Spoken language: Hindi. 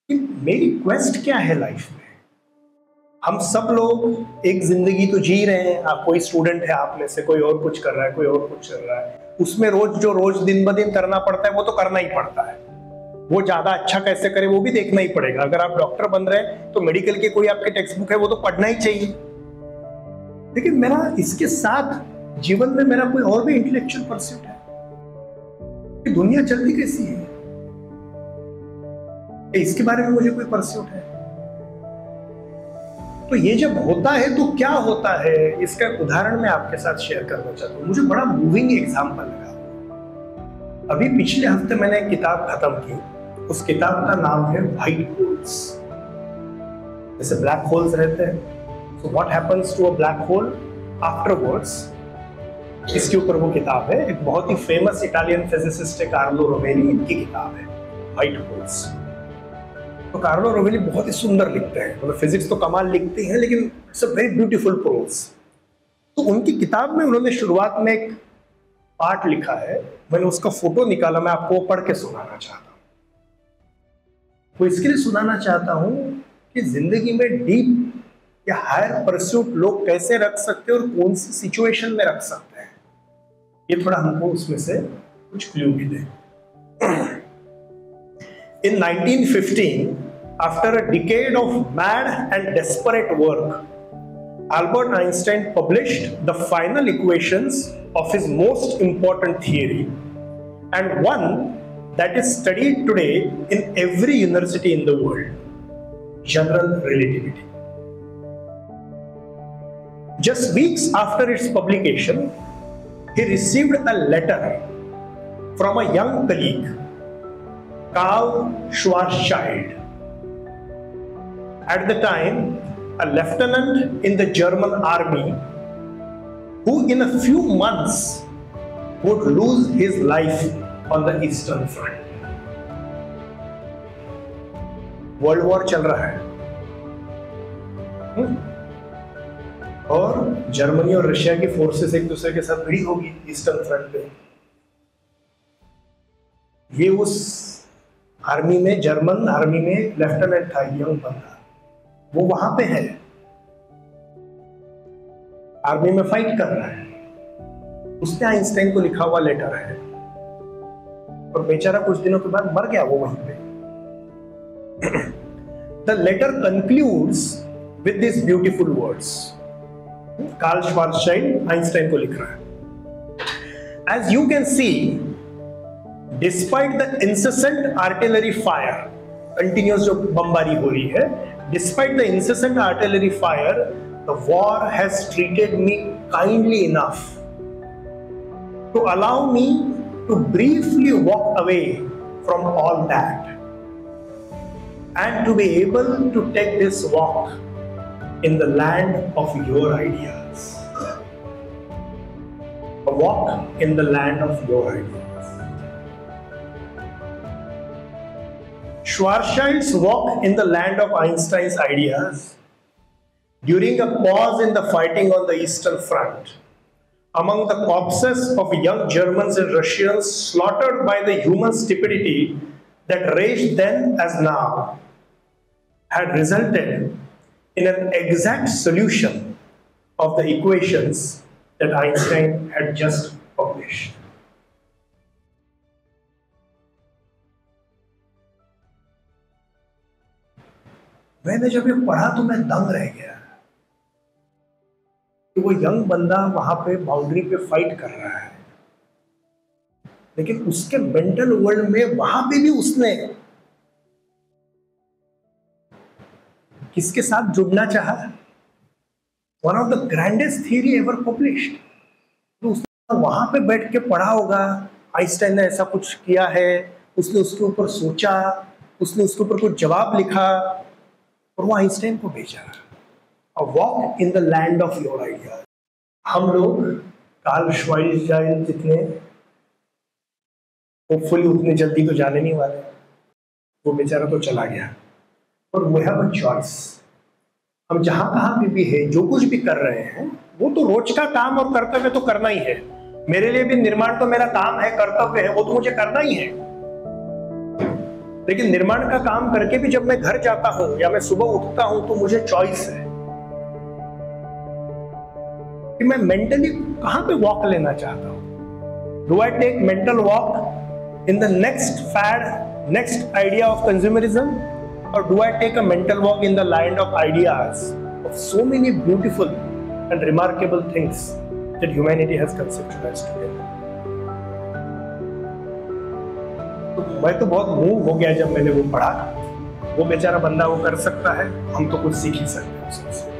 कि मेरी क्वेस्ट क्या है लाइफ में। हम सब लोग एक जिंदगी तो जी रहे हैं। आप कोई स्टूडेंट है, आप में से कोई और कुछ कर रहा है, कोई और कुछ चल रहा है, उसमें रोज दिन ब दिन करना पड़ता है, वो तो करना ही पड़ता है। वो ज्यादा अच्छा कैसे करे वो भी देखना ही पड़ेगा। अगर आप डॉक्टर बन रहे हैं तो मेडिकल की कोई आपके टेक्स्ट बुक है वो तो पढ़ना ही चाहिए। लेकिन मेरा इसके साथ जीवन में मेरा कोई और भी इंटेलेक्चुअल परस्यूट है कि दुनिया चलती कैसी है, इसके बारे में मुझे कोई परस्यूट है। तो ये जब होता है तो क्या होता है, इसका उदाहरण मैं आपके साथ शेयर करना चाहता हूँ। मुझे बड़ा मूविंग एग्जाम्पल लगा। अभी पिछले हफ्ते मैंने एक किताब खत्म की। उस किताब का नाम है व्हाइट होल्स। जैसे ब्लैक होल्स रहते हैं, so what happens to a black hole afterwards, इसके ऊपर वो किताब है। एक बहुत ही फेमस इटालियन फिजिसिस्ट है कार्लो रोवेली, इनकी किताब है व्हाइट होल्स। तो कार्लो रोवेली बहुत ही सुंदर लिखते हैं, मतलब फिजिक्स तो कमाल लिखते हैं, लेकिन it's a very beautiful prose. तो उनकी किताब में उन्होंने शुरुआत में एक पार्ट लिखा है, मैंने उसका फोटो निकाला, मैं आपको पढ़ के सुनाना चाहता हूँ। तो इसके लिए सुनाना चाहता हूँ कि जिंदगी में डीप या हायर परस्यूट लोग कैसे रख सकते हैं और कौन सी सिचुएशन में रख सकते हैं, ये थोड़ा हमको उसमें से कुछ क्लू भी दे। In 1915, after a decade of mad and desperate work, Albert Einstein published the final equations of his most important theory, and one that is studied today in every university in the world, general relativity. Just weeks after its publication, he received a letter from a young colleague, Karl Schwarzschild, at the time a lieutenant in the German army, who in a few months would lose his life on the Eastern Front. World war चल रहा है और जर्मनी और रशिया की फोर्सेस एक दूसरे के साथ भिड़ी होगी ईस्टर्न फ्रंट पे। ये उस आर्मी में, जर्मन आर्मी में लेफ्टिनेंट था, यंग बंदा, वो वहां पे है, आर्मी में फाइट कर रहा है। उसने आइंस्टाइन को लिखा हुआ लेटर है और बेचारा कुछ दिनों के बाद मर गया वो वहीं पे। The letter concludes with these beautiful words. Karl Schwarzschild Einstein को लिख रहा है, As you can see, despite the incessant artillery fire, continuous जो बमबारी हो रही है, despite the incessant artillery fire, the war has treated me kindly enough to allow me to briefly walk away from all that and to be able to take this walk in the land of your ideas. A walk in the land of your ideas. Schwarzschild's walk in the land of Einstein's ideas during a pause in the fighting on the Eastern Front among the corpses of young Germans and Russians slaughtered by the human stupidity that raged then as now, had resulted in an exact solution of the equations that Einstein had just published. मैंने जब ये पढ़ा तो मैं दंग रह गया कि वो यंग बंदा वहां पे बाउंड्री पे फाइट कर रहा है, लेकिन उसके मेंटल वर्ल्ड में वहां पे भी उसने किसके साथ जुड़ना चाहा? One of the grandest theory ever published. तो उसने वहां पे बैठ के पढ़ा होगा, आइंस्टाइन ने ऐसा कुछ किया है, उसने उसके ऊपर सोचा, उसने उसके ऊपर कुछ जवाब लिखा और वो आइंस्टाइन को भेजा। A walk in the land of your ideas. हम लोग कार्ल श्वार्ज़शाइल्ड जितने होपफुली उतने जल्दी तो जाने नहीं वाले, वो बेचारा तो चला गया। और we have a choice. हम जहां कहां भी है, जो कुछ भी कर रहे हैं, वो तो रोज का काम और कर्तव्य तो करना ही है। मेरे लिए भी निर्माण तो मेरा काम है, कर्तव्य है, वो तो मुझे करना ही है। लेकिन निर्माण का काम करके भी जब मैं घर जाता हूं या मैं सुबह उठता हूं तो मुझे चॉइस है कि मैं मेंटली कहां पे वॉक लेना चाहता हूं। Do I take mental walk in the next fad, next idea of consumerism, or do I take a mental walk in the land of ideas of so many beautiful and remarkable things that humanity has conceptualized together? तो मैं तो बहुत मूव हो गया जब मैंने वो पढ़ा। वो बेचारा बंदा वो कर सकता है, हम तो कुछ सीख ही सकते हैं उससे।